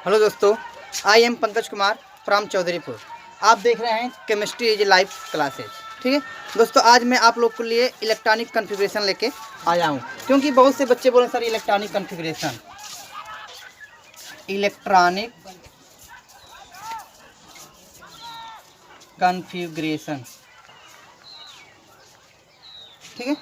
Hello दोस्तों, I am Pankaj Kumar from Chaudharipur. आप देख रहे हैं केमिस्ट्री इज लाइव क्लासेज। ठीक है दोस्तों, आज मैं आप लोग के लिए इलेक्ट्रॉनिक कॉन्फ़िगरेशन लेके आया हूँ, क्योंकि बहुत से बच्चे बोले सर इलेक्ट्रॉनिक कॉन्फ़िगरेशन ठीक है,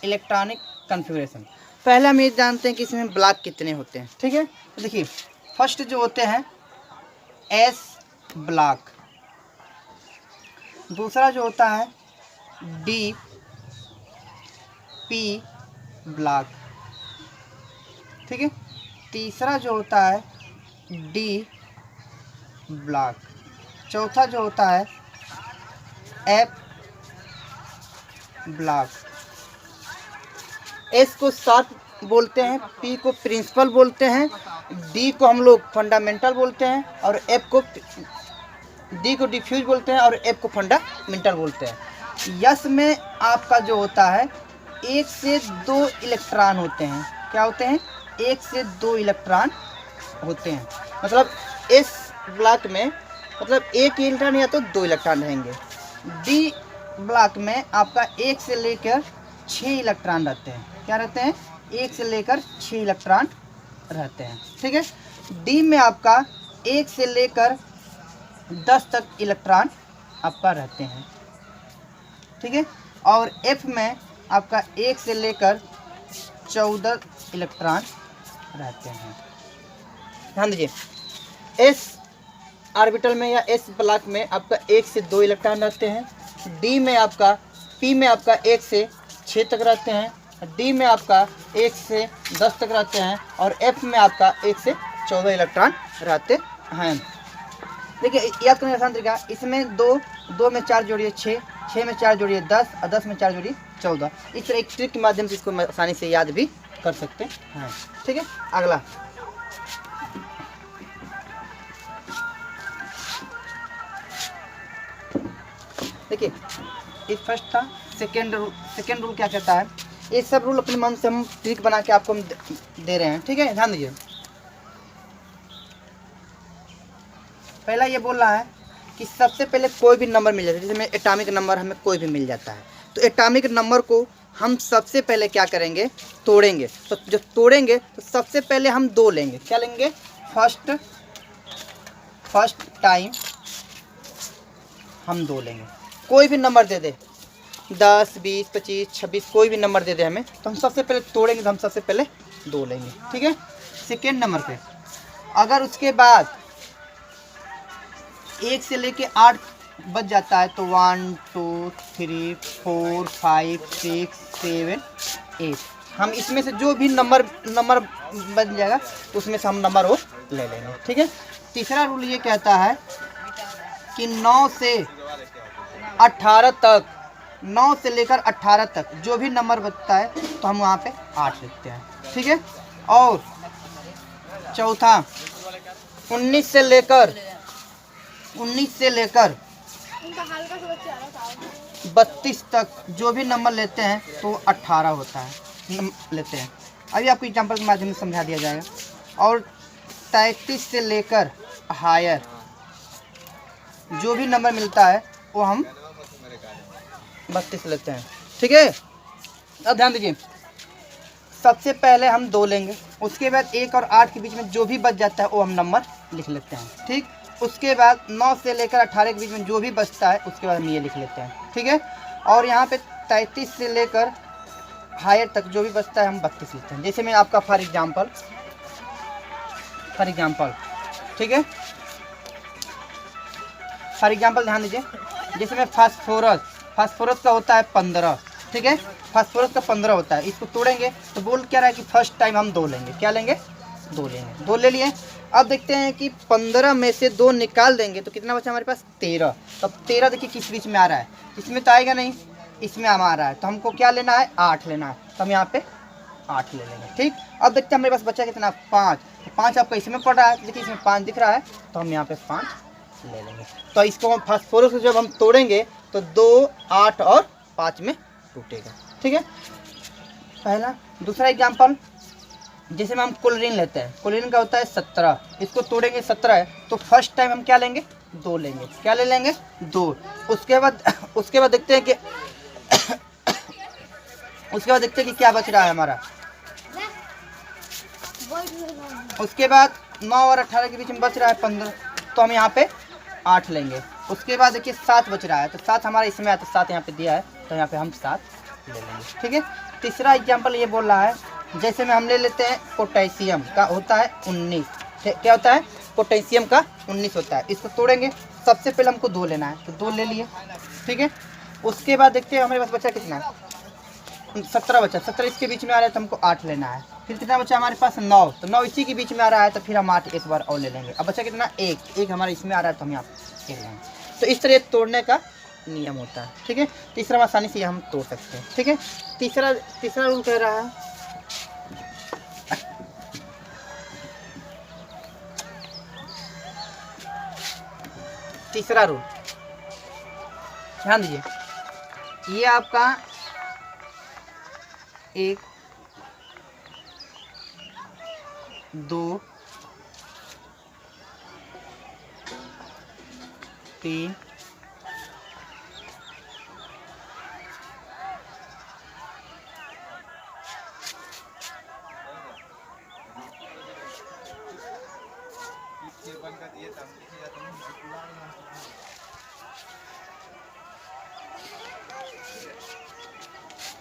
इलेक्ट्रॉनिक कॉन्फ़िगरेशन। पहले हम ये जानते हैं कि इसमें ब्लॉक कितने होते हैं। ठीक है, तो देखिए फर्स्ट जो होते हैं एस ब्लॉक, दूसरा जो होता है डी पी ब्लॉक, ठीक है, तीसरा जो होता है डी ब्लॉक, चौथा जो होता है एफ ब्लॉक। एस को शॉर्ट बोलते हैं, पी को प्रिंसिपल बोलते हैं, डी को हम लोग फंडामेंटल बोलते हैं, और एफ को डी को डिफ्यूज बोलते हैं, और एफ को फंडामेंटल बोलते हैं। यस में आपका जो होता है 1 से 2 इलेक्ट्रॉन होते हैं। क्या होते हैं? 1 से 2 इलेक्ट्रॉन होते हैं। मतलब एस ब्लॉक में मतलब 1 इलेक्ट्रॉन या तो 2 इलेक्ट्रॉन रहेंगे। डी ब्लॉक में आपका 1 से लेकर 6 इलेक्ट्रॉन रहते हैं। क्या रहते हैं? 1 से लेकर 6 इलेक्ट्रॉन रहते हैं। ठीक है, डी में आपका 1 से लेकर 10 तक इलेक्ट्रॉन आपका रहते हैं। ठीक है, और एफ में आपका 1 से लेकर 14 इलेक्ट्रॉन रहते हैं। ध्यान दीजिए, एस ऑर्बिटल में या एस ब्लॉक में आपका 1 से 2 इलेक्ट्रॉन रहते हैं। डी में आपका पी में आपका 1 से 6 तक रहते हैं। डी में आपका 1 से 10 तक रहते हैं, और एफ में आपका 1 से 14 इलेक्ट्रॉन रहते हैं। देखिए याद करने का आसान तरीका, इसमें 2 में 4 जोड़िए 6, 6 में 4 जोड़िए 10, और 10 में 4 जोड़िए 14। इस तरह एक ट्रिक के माध्यम से इसको आसानी से याद भी कर सकते हैं। ठीक है, अगला देखिए, ये फर्स्ट था। सेकेंड रूल क्या कहता है? ये सब रूल अपने मन से हम ट्रिक बना के आपको हम दे रहे हैं। ठीक है, ध्यान दीजिए। पहला ये बोल रहा है कि सबसे पहले कोई भी नंबर मिल जाता है, जैसे में एटॉमिक नंबर हमें कोई भी मिल जाता है, तो एटॉमिक नंबर को हम सबसे पहले क्या करेंगे? तोड़ेंगे। तो जब तोड़ेंगे तो सबसे पहले हम 2 लेंगे। क्या लेंगे? फर्स्ट टाइम हम 2 लेंगे। कोई भी नंबर दे दे, 10, 20, 25, 26, कोई भी नंबर दे दे हमें, तो हम सबसे पहले तोड़ेंगे, तो हम सबसे पहले 2 लेंगे। ठीक है, सेकेंड नंबर पे अगर उसके बाद 1 से लेके 8 बच जाता है, तो 1, 2, 3, 4, 5, 6, 7, 8, हम इसमें से जो भी नंबर बन जाएगा उसमें से हम नंबर वो ले लेंगे। ठीक है, तीसरा रूल ये कहता है कि 9 से 18 तक, 9 से लेकर 18 तक जो भी नंबर बचता है तो हम वहाँ पे 8 लिखते हैं। ठीक है, और चौथा 19 से लेकर 32 तक जो भी नंबर लेते हैं तो 18 होता है लेते हैं। अभी आपको एग्जाम्पल के माध्यम से समझा दिया जाएगा। और 33 से लेकर हायर जो भी नंबर मिलता है वो हम 32 लेते हैं। ठीक है, अब ध्यान दीजिए, सबसे पहले हम 2 लेंगे, उसके बाद 1 और 8 के बीच में जो भी बच जाता है वो हम नंबर लिख लेते हैं। ठीक, उसके बाद 9 से लेकर 18 के बीच में जो भी बचता है उसके बाद हम ये लिख लेते हैं। ठीक है, और यहाँ पे 33 से लेकर हायर तक जो भी बचता है हम 32 लिखते हैं। जैसे मैं आपका फॉर एग्जाम्पल ठीक है, फॉर एग्जाम्पल ध्यान दीजिए, जैसे मैं फास्फोरस का होता है 15। ठीक है, फास्फोरस का 15 होता है, इसको तोड़ेंगे तो बोल क्या रहा है कि फर्स्ट टाइम हम 2 लेंगे। क्या लेंगे? 2 लेंगे। 2 ले लिए। अब देखते हैं कि 15 में से 2 निकाल देंगे तो कितना बचा हमारे पास? 13। तो 13 देखिए किस बीच में आ रहा है? इसमें तो आएगा नहीं, इसमें हम आ रहा है, तो हमको क्या लेना है? 8 लेना है, तो हम यहाँ पे 8 ले लेंगे। ठीक, अब देखते हैं हमारे पास बचा कितना? 5। 5 आपका इसमें पड़ रहा है, देखिए इसमें 5 दिख रहा है, तो हम यहाँ पे 5 ले लेंगे। तो इसको हम फास्फोरस को जब हम तोड़ेंगे तो 2, 8 और 5 में टूटेगा। ठीक है, पहला। दूसरा एग्जाम्पल जैसे में हम क्लोरीन लेते हैं, क्लोरीन का होता है 17, इसको तोड़ेंगे 17 है तो फर्स्ट टाइम हम क्या लेंगे, 2 लेंगे। क्या ले लेंगे, 2। उसके बाद देखते हैं कि कि क्या बच रहा है हमारा। उसके बाद 9 और 18 के बीच में बच रहा है 15, तो हम यहाँ पे 8 लेंगे। उसके बाद देखिए 7 बच रहा है, तो 7 हमारा इसमें है, तो 7 यहाँ पे दिया है, तो यहाँ पे हम 7 ले लेंगे। ठीक है। तीसरा एग्जाम्पल ये बोल रहा है, जैसे में हम ले लेते हैं पोटेशियम का होता है 19। क्या होता है, पोटेशियम का 19 होता है। इसको तोड़ेंगे, सबसे पहले हमको 2 लेना है, तो 2 ले लिए। ठीक है। उसके बाद देखते हैं हमारे पास बचा कितना, 17 बचा। 17 इसके बीच में आ रहा है तो हमको 8 लेना है। फिर कितना बचा हमारे पास, 9, तो 9 इसी के बीच में आ रहा है, तो फिर हम 8 एक बार और ले लेंगे। अब बचा कितना, 1 हमारा इसमें आ रहा है, तो हम यहाँ ले लेंगे। तो इस तरह तोड़ने का नियम होता है। ठीक है। तीसरा आसानी से हम तोड़ सकते हैं। ठीक है। तीसरा रूल कह रहा है, तीसरा रूल ध्यान दीजिए, ये आपका 1 2 3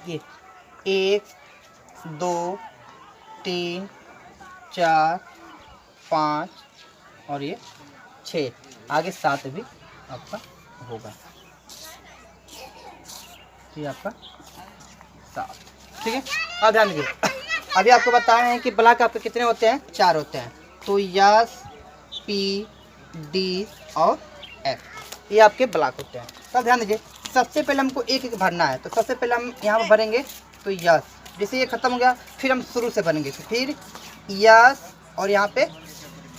ये 1 2 3 4 5 और ये 6, आगे 7 भी आपका होगा, ये आपका 7। ठीक है। अब ध्यान दीजिए, अभी आपको बताए हैं कि ब्लॉक आपके कितने होते हैं, 4 होते हैं। तो यस, पी, डी और एफ, ये आपके ब्लॉक होते हैं। तब ध्यान दीजिए, सबसे पहले हमको एक एक भरना है, तो सबसे पहले हम यहाँ पर भरेंगे, तो यस, जैसे ये खत्म हो गया फिर हम शुरू से भरेंगे, तो फिर यस और यहाँ पे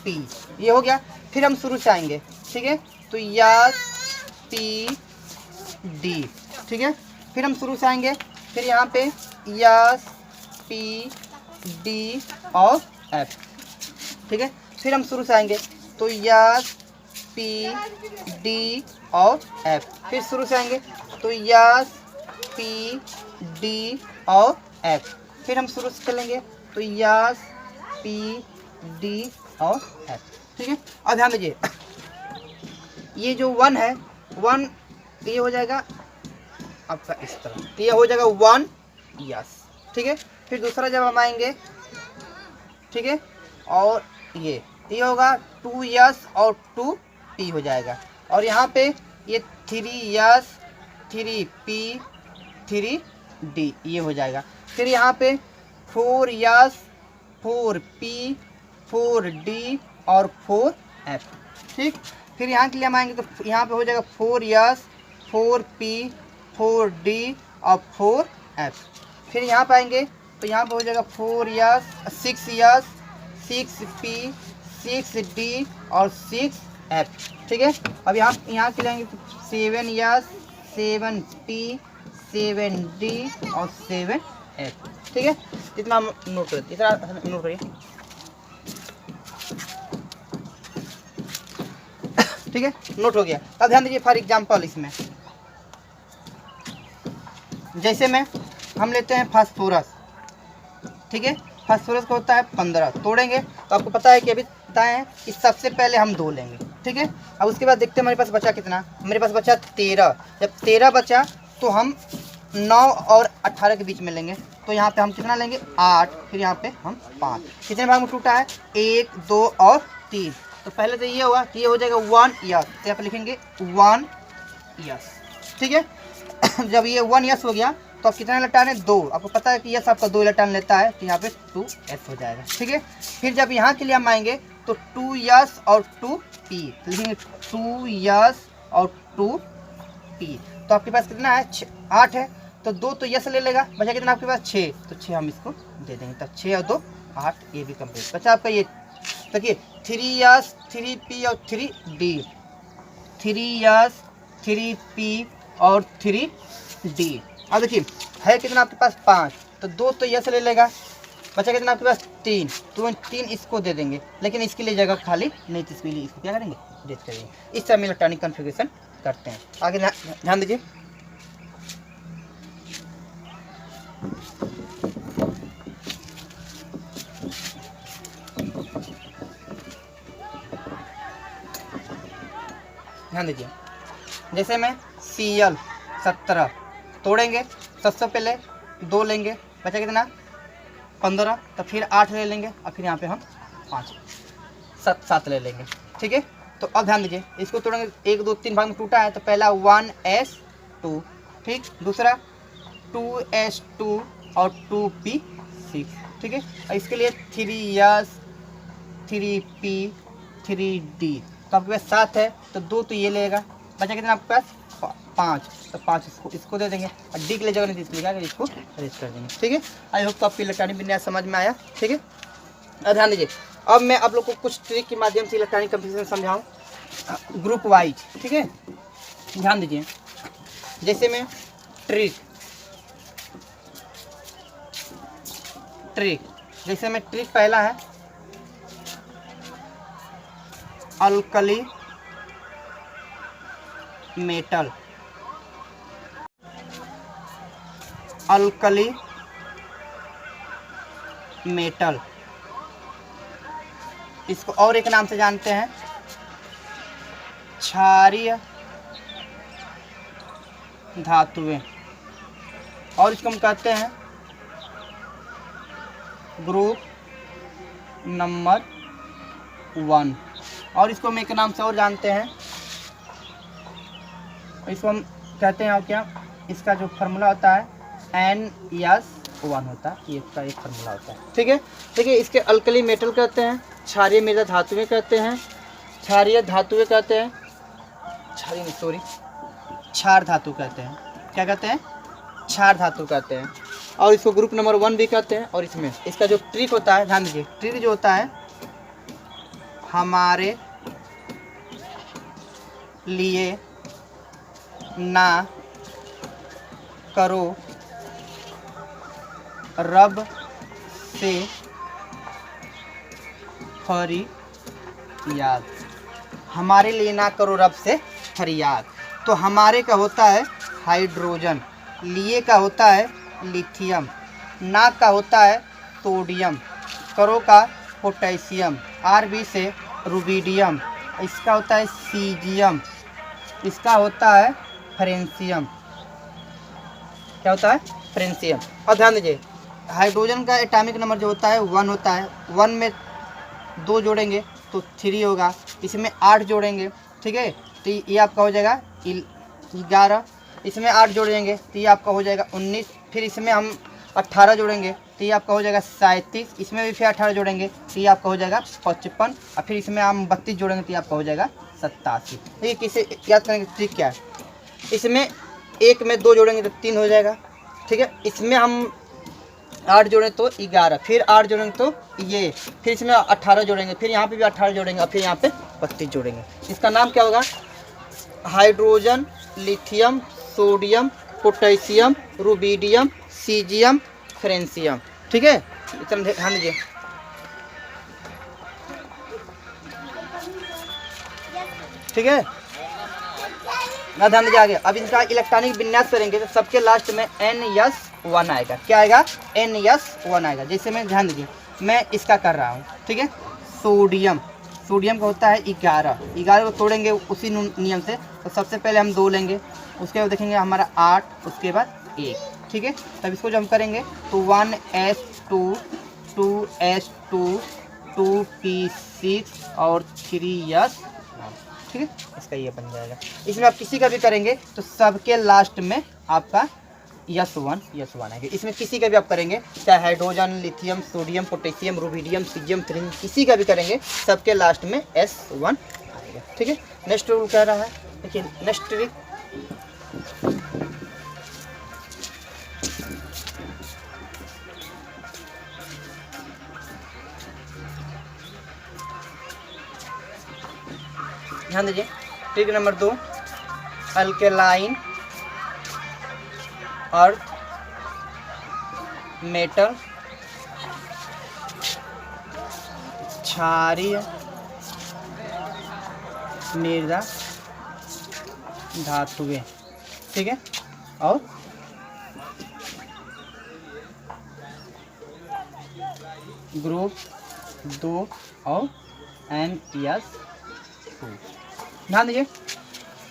पी, ये हो गया। फिर हम शुरू से आएंगे। ठीक है। तो यस, पी, डी। ठीक है। फिर हम शुरू से आएंगे, फिर यहाँ पे यस, पी, डी और एफ। ठीक है। फिर हम शुरू से आएंगे, तो यस, पी, डी और एफ। फिर शुरू से आएंगे, तो यस, पी, डी और एफ। फिर हम शुरू से चलेंगे, तो यस, पी, डी और एफ। ठीक है। और ध्यान दीजिए, ये जो 1 है, 1 ये हो जाएगा आपका इस तरह, तो ये हो जाएगा 1 यस। ठीक है। फिर दूसरा जब हम आएंगे, ठीक है, और ये होगा 2 यस और 2 पी हो जाएगा। और यहाँ पे ये 3 यस 3 पी 3 डी, ये हो जाएगा। फिर यहाँ पे 4 यस 4 पी 4 डी और 4 एफ। ठीक। फिर यहाँ के लिए हम आएंगे, तो यहाँ पे हो जाएगा 4 यस 4 पी 4 डी और 4 एफ। फिर यहाँ पे आएंगे, तो यहाँ पे हो जाएगा 4 यस 6 यस 6 पी 6 डी और 6 एफ। ठीक है। अब यहाँ के लिए 7 यस 7 पी 7 डी और 7 एफ। ठीक है। इतना नोट करिए, इतना नोट करिए। ठीक है, नोट हो गया। अब ध्यान दीजिए, फॉर एग्जाम्पल इसमें जैसे में हम लेते हैं फास्फोरस। ठीक है। फास्फोरस का होता है 15, तोड़ेंगे तो आपको पता है कि अभी बताए हैं कि सबसे पहले हम 2 लेंगे। ठीक है। अब उसके बाद देखते हैं हमारे पास बचा कितना, मेरे पास बचा 13। जब 13 बचा तो हम 9 और 18 के बीच में लेंगे, तो यहाँ पे हम कितना लेंगे, 8। फिर यहाँ पे हम 5। कितने भाग में टूटा है, 1 2 और 3। तो पहले तो ये हुआ कि ये हो जाएगा 1 यस, तो यहाँ पे लिखेंगे 1 यस। ठीक है। जब ये 1 यस हो गया तो आप कितना लटान है, 2। आपको पता है कि यस आपका 2 लटान लेता है, तो यहाँ पे 2 एस हो जाएगा। ठीक है। फिर जब यहाँ के लिए हम आएंगे, तो 2 यस और 2 पी, लिखेंगे 2 यस और 2 पी। तो आपके पास कितना है, 8 है, तो 2 तो यस ले लेगा, बचा कितना आपके पास, 6। तो 6 हम इसको दे देंगे, तब 6 और 2 8, ये भी कंप्लीट बचा आपका। ये देखिए 3 यस 3 पी और 3 डी, 3 यस 3 पी और 3 डी। अब देखिए है कितना आपके पास, 5, तो 2 तो यस ले लेगा, बचा कितना आपके पास 3, तो 3 इसको दे देंगे, लेकिन इसके लिए जगह खाली नहीं, तो इसके लिए इसको क्या करेंगे, डेट करेंगे। इस तरह हम इलेक्ट्रॉनिक कॉन्फ़िगरेशन करते हैं। आगे ध्यान दीजिए, ध्यान दीजिए। जैसे मैं CL 17 तोड़ेंगे, सबसे पहले 2 लेंगे, बचा कितना 15, तो फिर 8 ले लेंगे, और फिर यहाँ पे हम 5 7 ले लेंगे। ठीक है, तो अब ध्यान दीजिए, इसको तोड़ेंगे, 1 2 3 भाग में टूटा है, तो पहला 1s2, ठीक, दूसरा 2s2 और 2p6, ठीक है। और इसके लिए 3s 3p 3d, तो आपके पास 7 है, तो 2 तो ये लेगा, बचा कितना आपके पास 5, तो 5 इसको दे देंगे, और डी के लिए जगह नहीं इसलिए इसको अरेस्ट कर देंगे। ठीक है, आई होप तो आपको इलेक्ट्रॉनिक विन्यास समझ में आया। ठीक है, अब ध्यान दीजिए, अब मैं आप लोग को कुछ ट्रिक के माध्यम से इलेक्ट्रॉनिक कॉन्फ़िगरेशन समझाऊँ ग्रुप वाइज। ठीक है, ध्यान दीजिए, जैसे मैं ट्रिक जैसे मैं ट्रिक पहला है अल्कली मेटल, अल्कली मेटल, इसको और एक नाम से जानते हैं क्षारीय धातुएं, और इसको हम कहते हैं ग्रुप नंबर 1, और इसको हम एक नाम से और जानते हैं, इसको हम कहते हैं और क्या, इसका जो फार्मूला होता है NS1 होता है, ये इसका एक फार्मूला होता है। ठीक है, देखिए इसके अल्कली मेटल कहते हैं, क्षारीय मृदा धातुएं कहते हैं, क्षारीय धातुएं कहते हैं, क्षार धातु कहते हैं, क्या कहते हैं, क्षार धातु कहते हैं, और इसको ग्रुप नंबर 1 भी कहते हैं। और इसमें इसका जो ट्रिक होता है, ध्यान दीजिए, ट्रिक जो होता है, हमारे लिए ना करो रब से फरियाद, हमारे लिए ना करो रब से फरियाद। तो हमारे का होता है हाइड्रोजन, लिए का होता है लिथियम, ना का होता है सोडियम, करो का पोटेशियम, आरबी से रुबिडियम, इसका होता है सीजियम, इसका होता है फ्रेंसियम, क्या होता है, फ्रेंसियम। और ध्यान दीजिए, हाइड्रोजन का एटॉमिक नंबर जो होता है 1 होता है, 1 में 2 जोड़ेंगे तो 3 होगा, इसमें 8 जोड़ेंगे, ठीक है, तो ये आपका हो जाएगा 11, इसमें 8 जोड़ेंगे तो ये आपका हो जाएगा 19, फिर इसमें हम 18 जोड़ेंगे तो ये आपका हो जाएगा 37, इसमें भी फिर 18 जोड़ेंगे तो ये आपका हो जाएगा 55, और फिर इसमें हम 32 जोड़ेंगे तो ये आपका हो जाएगा 87। तो ये किसे याद करेंगे, ट्रिक क्या है, इसमें 1 में 2 जोड़ेंगे तो 3 हो जाएगा, ठीक है, इसमें हम 8 जोड़ें तो 11, फिर 8 जोड़ेंगे तो ये, फिर इसमें 18 जोड़ेंगे, फिर यहाँ पे भी 18 जोड़ेंगे, और फिर यहाँ पे 32 जोड़ेंगे। इसका नाम क्या होगा, hydrogen, lithium, sodium, potassium, rubidium, caesium, francium. ठीक है, इतना ध्यान दीजिए। ठीक है, ना ध्यान दीजिए आगे। अब इनका इलेक्ट्रॉनिक विन्यास करेंगे तो सबके लास्ट में NS1 आएगा। क्या आएगा, NS1 आएगा। जैसे मैं ध्यान दीजिए, मैं इसका कर रहा हूँ, ठीक है, सोडियम का होता है 11 को तोड़ेंगे उसी नियम से, तो सबसे पहले हम 2 लेंगे, उसके बाद देखेंगे हमारा 8, उसके बाद 1, ठीक है, तब इसको जो हम करेंगे तो 1s2 2s2 2p6 और 3s, ठीक है, इसका ये बन जाएगा। इसमें आप किसी का भी करेंगे तो सबके लास्ट में आपका S1 आएगा। इसमें किसी का भी आप करेंगे, चाहे hydrogen, lithium, sodium, potassium, rubidium, caesium, francium, किसी का भी करेंगे सबके लास्ट में S1 आएगा। ठीक है, नेक्स्ट रूल कह रहा है, देखिए नेक्स्ट ट्रिक, ध्यान दीजिए, trick number 2, alkaline earth metal क्षारीय मृदा धातुएं, ठीक है। और ग्रुप 2 और NPS2। ध्यान दीजिए,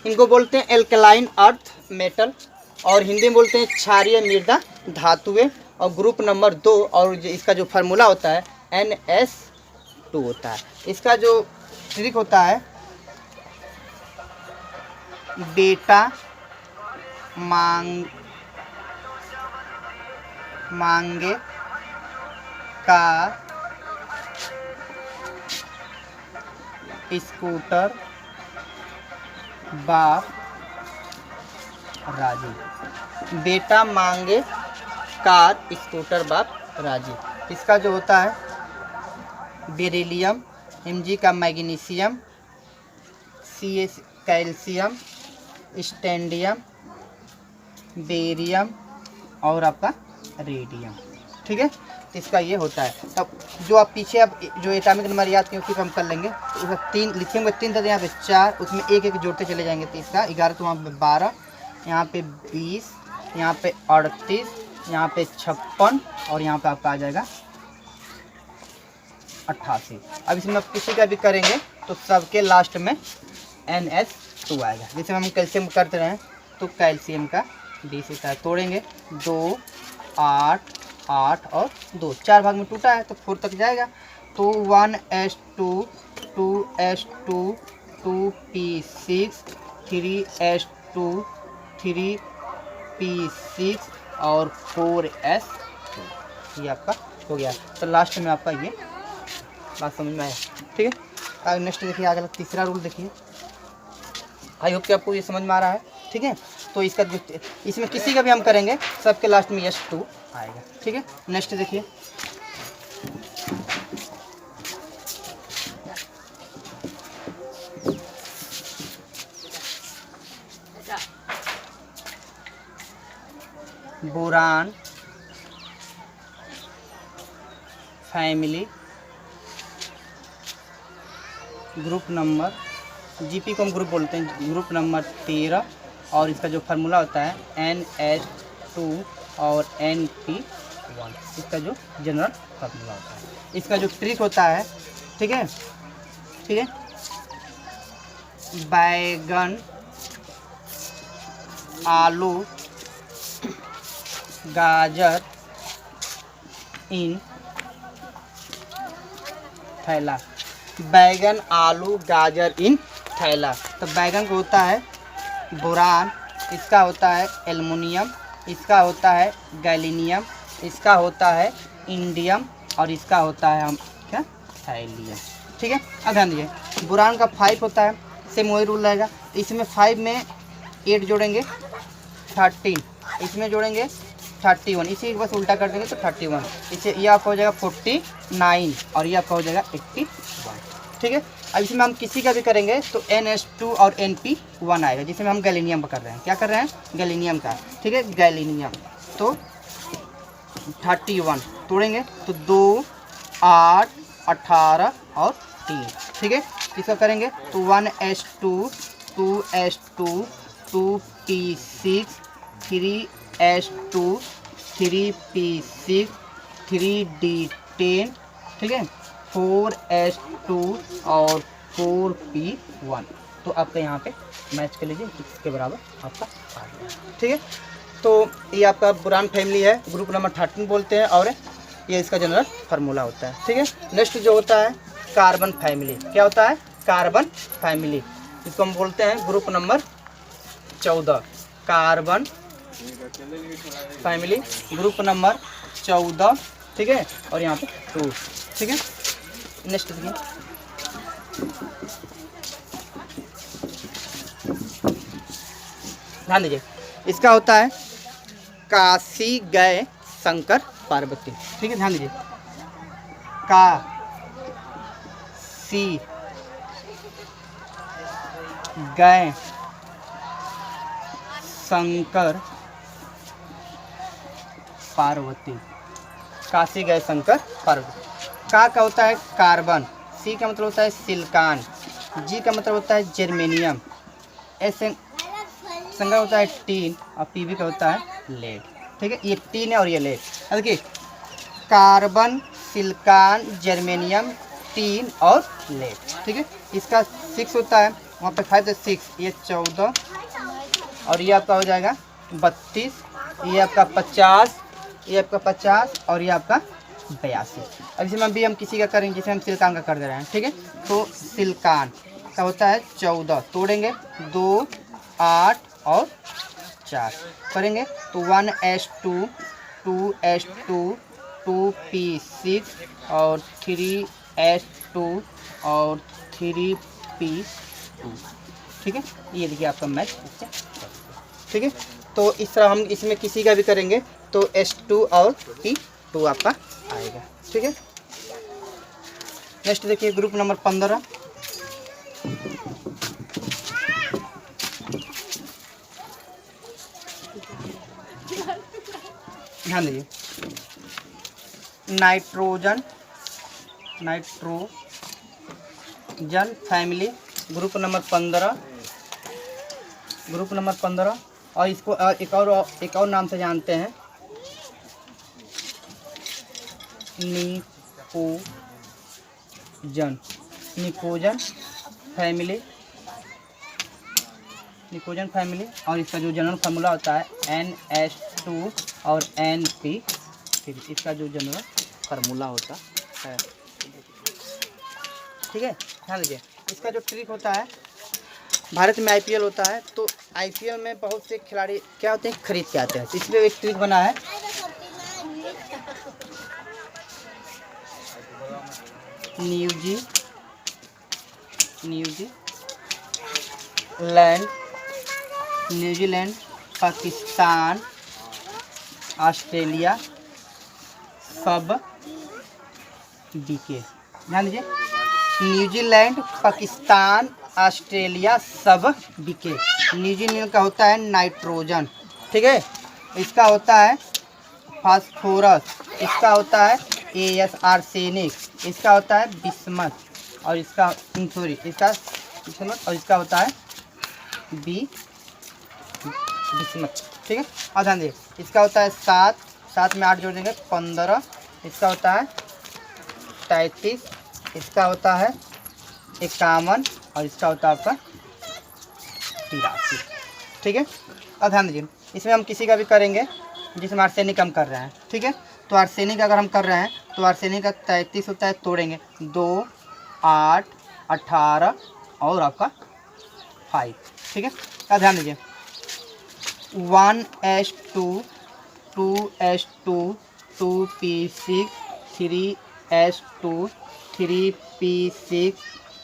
इनको बोलते हैं एल्कलाइन अर्थ मेटल, और हिंदी में बोलते हैं क्षारीय मृदा धातुएं, और ग्रुप नंबर 2, और इसका जो फार्मूला होता है NS2 होता है। इसका जो ट्रिक होता है, डेटा मांगे का स्कूटर बाप राजी। बेटा मांगे कार, स्कूटर बाप राजी। इसका जो होता है बेरिलियम, Mg का मैग्नीशियम, Cs कैल्शियम, स्टैंडियम, बेरियम और आपका रेडियम, ठीक है। इसका ये होता है। तब जो आप पीछे आप जो एटॉमिक नंबर याद किए उसको हम कर लेंगे। उसका 3 लिखेंगे, 3 था यहाँ पे 4, उसमें एक एक जोड़ते चले जाएंगे। 30 का 11, तो वहाँ पे 12, यहाँ पे 20, यहाँ पे 38, यहाँ पे 56 और यहाँ पे आपका आ जाएगा 88। अब इसमें आप किसी का भी करेंगे तो सबके लास्ट में NS2 आएगा। जैसे हम कैल्शियम करते रहे तो कैल्शियम का D तोड़ेंगे, 2, 8, 8 और 2, 4 भाग में टूटा है तो 4 तक जाएगा। तो 1s2, 2s2, 2p6, 3s2, 3p6 और 4s2। ये आपका हो गया। तो लास्ट में आपका ये बात समझ में आया, ठीक है। अब नेक्स्ट देखिए, अगला तीसरा रूल देखिए। आई होप कि आपको ये समझ में आ रहा है, ठीक है। तो इसका इसमें किसी का भी हम करेंगे सबके लास्ट में S2 आएगा, ठीक है। नेक्स्ट देखिए, boron family group number, GP को हम ग्रुप बोलते हैं, ग्रुप नंबर 13, और इसका जो फार्मूला होता है NH2 और NP1। इसका जो जनरल फार्मूला होता है, इसका जो ट्रिक होता है, ठीक है, ठीक है। बैगन, आलू, गाजर इन थैला। बैगन, आलू, गाजर इन थैला। तो बैगन को होता है बोरान, इसका होता है एल्युमिनियम, इसका होता है गैलीनियम, इसका होता है इंडियम और इसका होता है हम क्या थैलियम, ठीक है। अब ध्यान दीजिए, बोरान का 5 होता है, सेम वही रूल रहेगा। इसमें 5 में 8 जोड़ेंगे 13, इसमें जोड़ेंगे 31, इसी बस उल्टा कर देंगे तो 31, इसे ये आपका हो जाएगा 49 और ये आपका हो जाएगा 81, ठीक है। अब इसमें हम किसी का भी करेंगे तो NS2 और NP1 आएगा, जिसमें हम गैलीनियम कर रहे हैं। क्या कर रहे हैं? गैलीनियम का, ठीक है, गैलीनियम। तो 31 तोड़ेंगे तो 2, 8, 18 और 3, ठीक है। इसका करेंगे तो 1s2, 2s2, 2p6, 3s2, 3p6, 3d10, ठीक है, 4s2 और 4p1। तो आपका यहाँ पे मैच कर लीजिए, इसके बराबर आपका आ गया, ठीक है। तो ये आपका बोरान फैमिली है, ग्रुप नंबर 13 बोलते हैं, और ये इसका जनरल फार्मूला होता है, ठीक है। नेक्स्ट जो होता है कार्बन फैमिली। क्या होता है? कार्बन फैमिली, इसको हम बोलते हैं group number 14। Carbon family group number 14, ठीक है, और यहाँ पे 2, ठीक है। नेक्स्ट देखिए, ध्यान दीजिए, इसका होता है काशी गए शंकर पार्वती, ठीक है। ध्यान दीजिए, काशी गए शंकर पार्वती, काशी गए शंकर पार्वती। का होता है कार्बन, सी का मतलब होता है सिलिकॉन, जी का मतलब होता है जर्मेनियम, एस संज्ञा होता है टीन और पीबी का होता है लेड। ठीक है, ये टीन है और ये लेड। अब देखिए कार्बन, सिलिकॉन, जर्मेनियम, टीन और लेड। ठीक है, इसका 6 होता है, वहाँ पे 5 तो 6, ये 14 और ये आपका हो जाएगा 32, ये आपका 50, ये आपका 50 और ये आपका 82। अब इसमें अभी हम किसी का करेंगे, जैसे हम सिलिकॉन का कर दे रहे हैं। ठीक है, तो सिलिकॉन का होता है 14, तोड़ेंगे 2, 8 और 4 करेंगे तो 1s2, 2s2, 2p6 और 3s2 और 3p2। ठीक है, ये देखिए आपका मैच इससे। ठीक है, तो इस तरह हम इसमें किसी का भी करेंगे तो S2 और P2 आपका आएगा। ठीक है, नेक्स्ट देखिए ग्रुप नंबर 15। ध्यान दीजिए, nitrogen family, group number 15, group number 15। और इसको एक और नाम से जानते हैं, निकोजन फैमिली। और इसका जो जनरल फार्मूला होता है NH2 और NP3, इसका जो जनरल फार्मूला होता है। ठीक है, ध्यान दीजिए, इसका जो ट्रिक होता है, भारत में IPL होता है तो IPL में बहुत से खिलाड़ी क्या होते हैं, खरीद के आते हैं, तो इसलिए एक ट्रिक बना है। न्यूजीलैंड, पाकिस्तान, ऑस्ट्रेलिया सब बिके। ध्यान दीजिए, न्यूजीलैंड, पाकिस्तान, ऑस्ट्रेलिया सब बिके। न्यूजीलैंड का होता है नाइट्रोजन। ठीक है, इसका होता है फास्फोरस, इसका होता है AS आर्सेनिक, इसका होता है बिस्मथ और इसका और इसका होता है बिस्मथ। ठीक है, और ध्यान दीजिए, इसका होता है 7 में 8 जोड़ देंगे 15, इसका होता है 33, इसका होता है 51 और इसका होता है आपका 83। ठीक है, और ध्यान दीजिए, इसमें हम किसी का भी करेंगे जिसमें आर्सेनिक हम कर रहे हैं। ठीक है, तो आर्सेनिक अगर हम कर रहे हैं तो आर्सेनिक का 33 होता है, तोड़ेंगे 2, 8, 18 और आपका 5। ठीक है, अब ध्यान दीजिए, 1s2, 2s2, 2p6, 3s2, 3p6,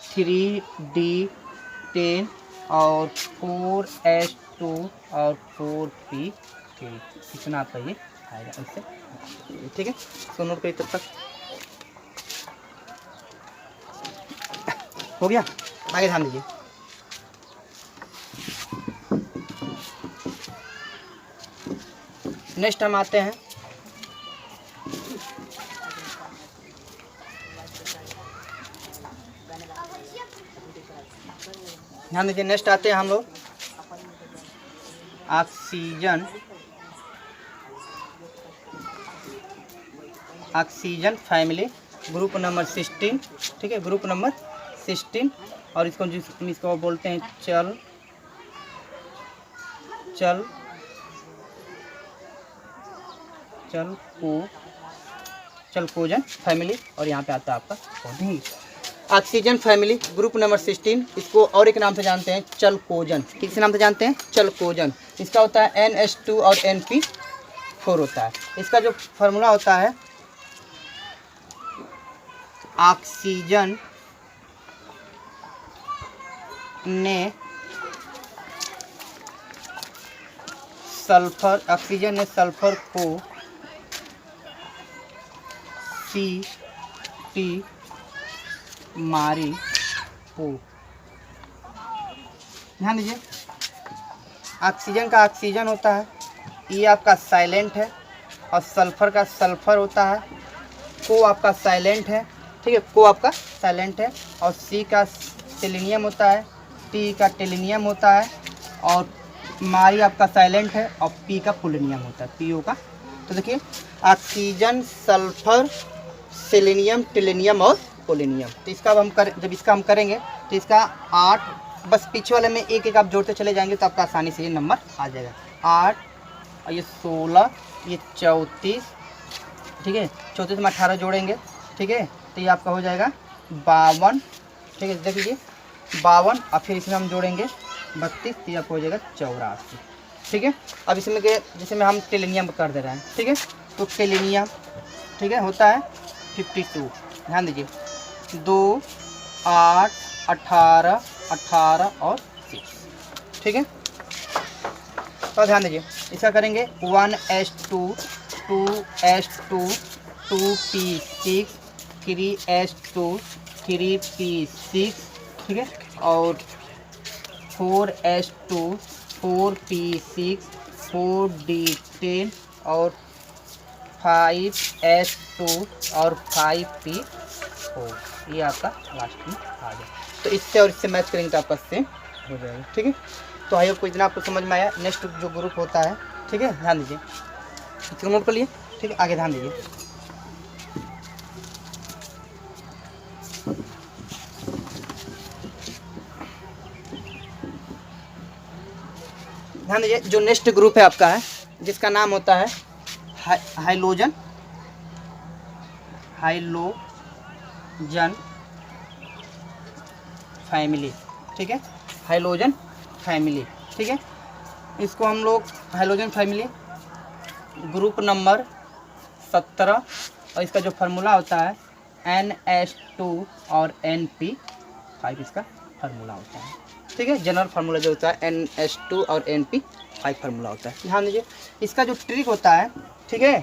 3d10 और 4s2 और 4p3। इतना आपका ये आएगा इससे। ठीक है, तो नोट करिए, तब तक हो गया। आगे ध्यान दीजिए, नेक्स्ट हम आते हैं ध्यान दीजिए, नेक्स्ट आते हैं हम लोग ऑक्सीजन फैमिली, ग्रुप नंबर 16। ठीक है, ग्रुप नंबर 16 और इसको बोलते हैं चलकोजन फैमिली। और यहाँ पे आता है आपका ऑक्सीजन फैमिली, ग्रुप नंबर 16। इसको और एक नाम से जानते हैं चलकोजन। किस नाम से जानते हैं? चलकोजन। इसका होता है NH2 और NP4 होता है। इसका जो फार्मूला होता है, ऑक्सीजन ने सल्फर को CT मारी हो। ध्यान दीजिए, ऑक्सीजन का ऑक्सीजन होता है, ये आपका साइलेंट है, और सल्फर का सल्फर होता है, को आपका साइलेंट है, ठीक है, को आपका साइलेंट है, और सी का सेलेनियम होता है, टी का टेलेनियम होता है, और मारी आपका साइलेंट है, और पी का पोलेनियम होता है, पीओ का। तो देखिए ऑक्सीजन, सल्फर, सेलेनियम, टेलेनियम और पोलेनियम। तो इसका अब जब इसका हम करेंगे तो इसका 8, बस पीछे वाले में एक एक आप जोड़ते चले जाएंगे तो आपका आसानी से ये नंबर आ जाएगा। 8 और ये 16, ये 34, ठीक है, 34 में 18 जोड़ेंगे, ठीक है, तो ये आपका हो जाएगा 52, ठीक है, देख लीजिए 52, और फिर इसमें हम जोड़ेंगे 32, तो ये आपको हो जाएगा 84, ठीक है। अब इसमें के जैसे में हम टेलेनियम कर दे रहे हैं, ठीक है, तो टेलेनियम, ठीक है, होता है 52, ध्यान दीजिए 2, 8, 18, 18 और 6, ठीक है। तो ध्यान दीजिए इसका करेंगे 1s2, 2s2, 2p6, 3s2, 3p6, ठीक है, और 4s2, 4p6, 4d10 और 5s2 और 5p4, ये आपका लास्ट में आ गया। तो इससे और इससे मैच करेंगे तो आपका सेम हो जाएगा, ठीक है। तो आई होप को इतना आपको समझ में आया। नेक्स्ट जो ग्रुप होता है, ठीक है, ध्यान दीजिए, इसको नोट कर लिए, ठीक है, आगे ध्यान दीजिए। ध्यान दीजिए जो नेक्स्ट ग्रुप है आपका है, जिसका नाम होता है हाइलोजन, हाइलोजन फैमिली, ठीक है, हाइलोजन फैमिली, ठीक है। इसको हम लोग हाइलोजन फैमिली ग्रुप नंबर 17, और इसका जो फार्मूला होता है NH2 और NP5, इसका फार्मूला होता है, ठीक है, जनरल फार्मूला जो होता है NH2 और NP5 फार्मूला होता है। ध्यान दीजिए इसका जो ट्रिक होता है, ठीक है,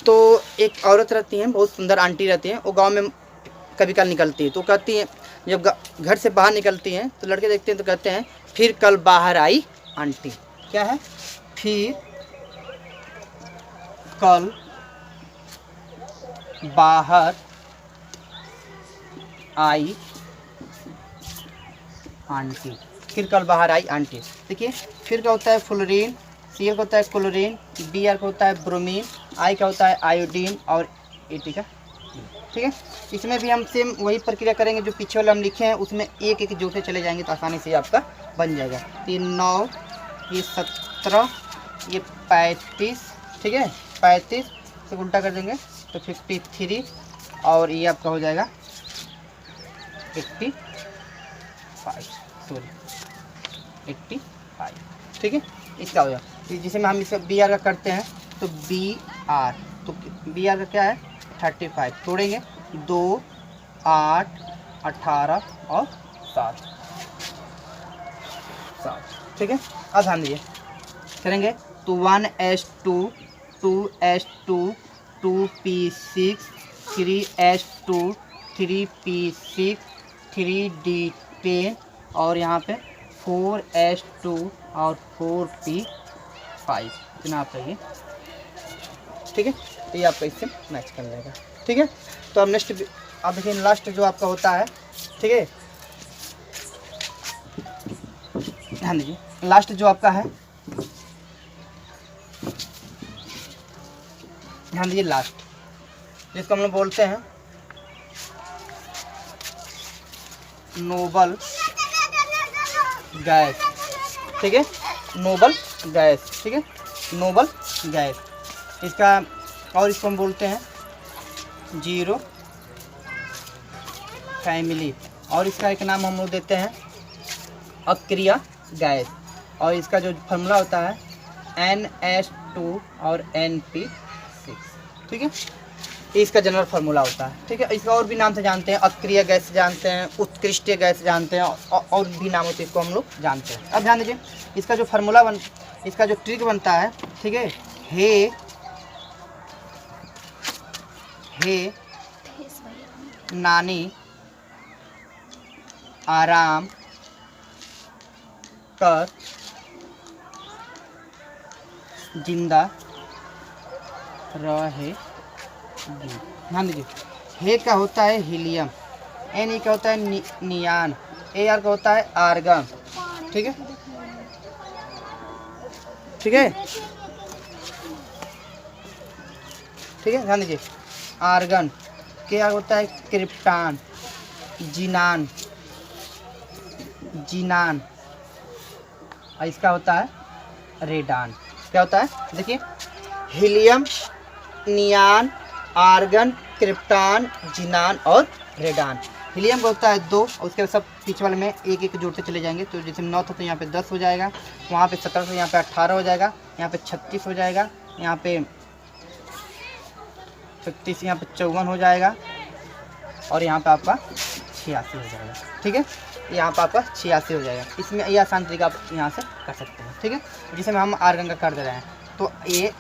तो एक औरत रहती है, बहुत सुंदर आंटी रहती है, वो गांव में कभी कल निकलती है, तो कहती है जब घर से बाहर निकलती हैं तो लड़के देखते हैं तो कहते हैं फिर कल बाहर आई आंटी। क्या है? फिर कल बाहर आई आंटी, फिर कल बाहर आई आंटी। देखिए फिर का होता है फ्लोरीन, सी का होता है क्लोरीन, बी आर का होता है ब्रोमीन, आई का होता है आयोडीन और एटी का, ठीक है। इसमें भी हम सेम वही प्रक्रिया करेंगे जो पीछे वाले हम लिखे हैं, उसमें एक एक जोड़ते चले जाएंगे तो आसानी से आपका बन जाएगा। ये 9, ये 17, ये 35, ठीक है, 35 से उल्टा कर देंगे तो 53 और ये आपका हो जाएगा 85, ठीक है। इसका हो जाएगा, जिसमें हम इसे बी आर का करते हैं तो बी आर, तो बी आर का क्या है 35, तोड़ेंगे 2, 8, 18 और 7, ठीक है। अब ध्यान दीजिए करेंगे तो 1s2, 2s2, 2p6, 3s2, 3p6, 3d10 और यहाँ पे 4s2 और 4p5 इतना आप चाहिए, ठीक है। तो ये आपका इससे मैच कर जाएगा, ठीक है। तो अब नेक्स्ट अब देखिए लास्ट जो आपका होता है, ठीक है, ध्यान दीजिए लास्ट जो आपका है, ध्यान दीजिए लास्ट जिसको हम लोग बोलते हैं नोबल गैस, ठीक है, नोबल गैस, ठीक है, नोबल गैस इसका, और इसको हम बोलते हैं जीरो फैमिली, और इसका एक नाम हम लोग देते हैं अक्रिया गैस, और इसका जो फार्मूला होता है NH2 और NP6, ठीक है, इसका जनरल फार्मूला होता है, ठीक है। इसका और भी नाम से जानते हैं, अक्रिय गैस जानते हैं, उत्कृष्टीय गैस जानते हैं, और भी नाम होते हैं, इसको हम लोग जानते हैं। अब ध्यान दीजिए इसका जो फार्मूला इसका जो ट्रिक बनता है, ठीक है, हे नानी आराम कर जिंदा रहे। ध्यान दीजिए हे का होता है हीलियम, एन ई का होता है नियान, ए आर का होता है आर्गन। ठीक है, ठीक है, ठीक है, ध्यान दीजिए। आर्गन के आर होता है क्रिप्टान, जीनान, जीनान, और इसका होता है रेडान। क्या होता है देखिए, हीलियम, नियान, आर्गन, क्रिप्टान, जीनान और रेडान। हीलियम का होता है 2, और उसके सब बीच वाले में एक एक जोड़ते चले जाएंगे। तो जैसे 9 था तो यहाँ पे 10 हो जाएगा, वहाँ पे 17 तो यहाँ पे 18 हो जाएगा, यहाँ पे 36 हो जाएगा, यहाँ पे 36, यहाँ पे 54 हो जाएगा, और यहाँ पे आपका 86 हो जाएगा। ठीक है, यहाँ पर आपका 86 हो जाएगा। इसमें ये आसान तरीका आप यहाँ से कर सकते हैं। ठीक है, जिसमें हम आर्गन का कर दे रहे हैं, तो ए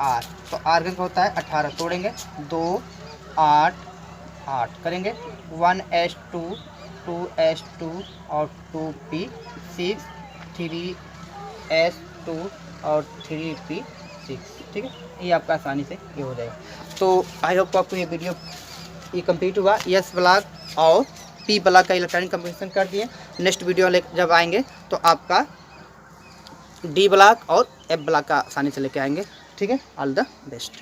आर, तो आर्गन का होता है 18, तोड़ेंगे 2 8 8 करेंगे 1s2 2s2 और 2p6 3s2 और 3p6। ठीक है, ये आपका आसानी से ये हो जाएगा। तो आई होप आपको ये वीडियो ये कंप्लीट हुआ। यस ब्लॉक और पी ब्लॉक का इलेक्ट्रॉनिक कंपैरिजन कर दिए। नेक्स्ट वीडियो जब आएंगे तो आपका डी ब्लॉक और एफ ब्लॉक का आसानी से लेके आएंगे। ठीक है, ऑल द बेस्ट।